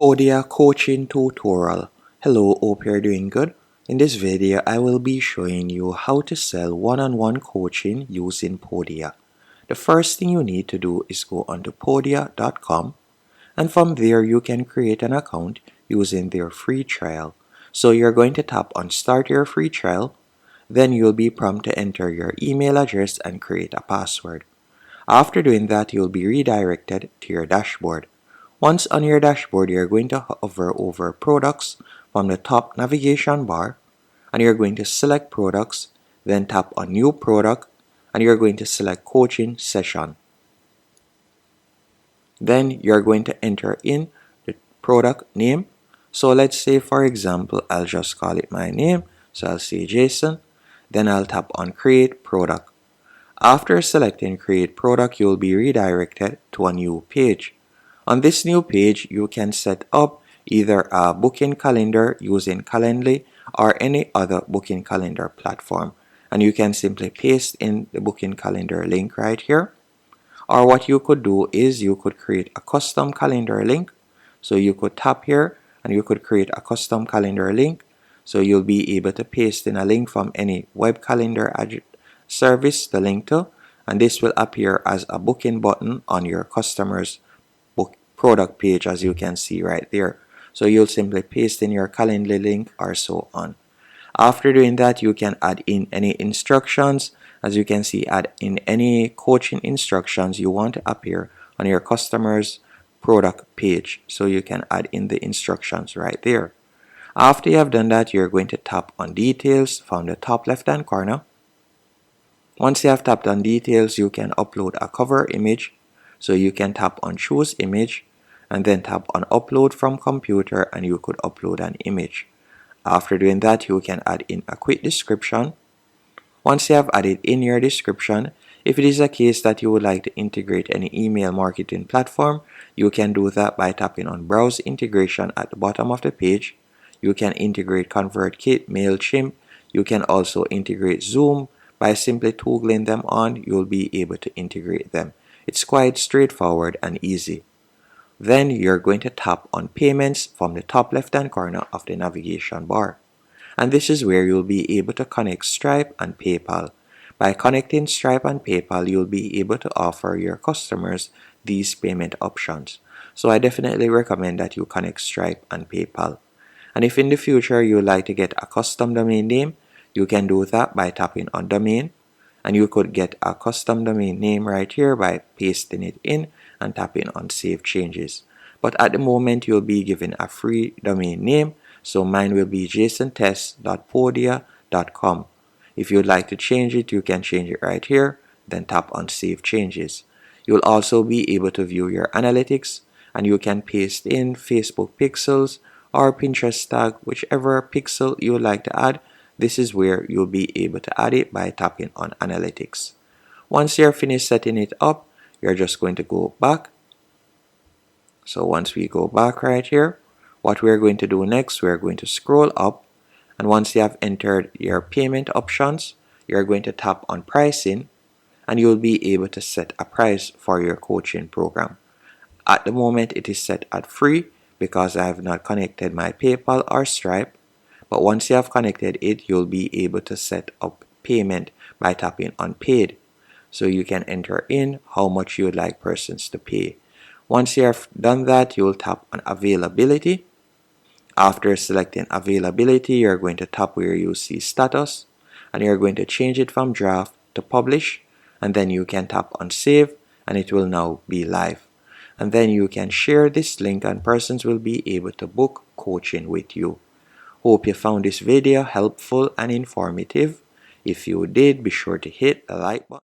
Podia coaching tutorial. Hello, hope you're doing good. In this video, I will be showing you how to sell one-on-one coaching using Podia. The first thing you need to do is go onto podia.com, and from there you can create an account using their free trial. So you're going to tap on start your free trial, then you'll be prompted to enter your email address and create a password. After doing that, you'll be redirected to your dashboard. Once on your dashboard, you're going to hover over products from the top navigation bar, and you're going to select products, then tap on new product, and you're going to select coaching session. Then you're going to enter in the product name. So let's say, for example, I'll just call it my name. So I'll say Jason. Then I'll tap on create product. After selecting create product, you'll be redirected to a new page. On this new page, you can set up either a booking calendar using Calendly or any other booking calendar platform. And you can simply paste in the booking calendar link right here. Or what you could do is you could create a custom calendar link. So you could tap here and you could create a custom calendar link. So you'll be able to paste in a link from any web calendar service the link to, and this will appear as a booking button on your customer's product page, as you can see right there. So you'll simply paste in your Calendly link or so on. After doing that, you can add in any instructions. As you can see, add in any coaching instructions you want to appear on your customer's product page. So you can add in the instructions right there. After you have done that, you're going to tap on details from the top left hand corner. Once you have tapped on details, you can upload a cover image. So you can tap on choose image and then tap on upload from computer, and you could upload an image. After doing that, you can add in a quick description. Once you have added in your description, if it is a case that you would like to integrate any email marketing platform, you can do that by tapping on browse integration at the bottom of the page. You can integrate ConvertKit, MailChimp. You can also integrate Zoom. By simply toggling them on, you'll be able to integrate them. It's quite straightforward and easy. Then you're going to tap on payments from the top left hand corner of the navigation bar. And this is where you'll be able to connect Stripe and PayPal. By connecting Stripe and PayPal, you'll be able to offer your customers these payment options. So I definitely recommend that you connect Stripe and PayPal. And if in the future you would like to get a custom domain name, you can do that by tapping on domain, and you could get a custom domain name right here by pasting it in and tapping on save changes. But at the moment, you'll be given a free domain name, so mine will be jasontest.podia.com. If you'd like to change it, you can change it right here, then tap on save changes. You'll also be able to view your analytics, and you can paste in Facebook pixels or Pinterest tag, whichever pixel you would like to add. This is where you'll be able to add it by tapping on analytics. Once you're finished setting it up, you're just going to go back. So once we go back right here, what we're going to do next, we're going to scroll up, and once you have entered your payment options, you're going to tap on pricing, and you'll be able to set a price for your coaching program. At the moment, it is set at free because I have not connected my PayPal or Stripe. But once you have connected it, you'll be able to set up payment by tapping on paid. So you can enter in how much you would like persons to pay. Once you have done that, you'll tap on availability. After selecting availability, you're going to tap where you see status, and you're going to change it from draft to publish, and then you can tap on save, and it will now be live. And then you can share this link, and persons will be able to book coaching with you. Hope you found this video helpful and informative. If you did, be sure to hit the like button.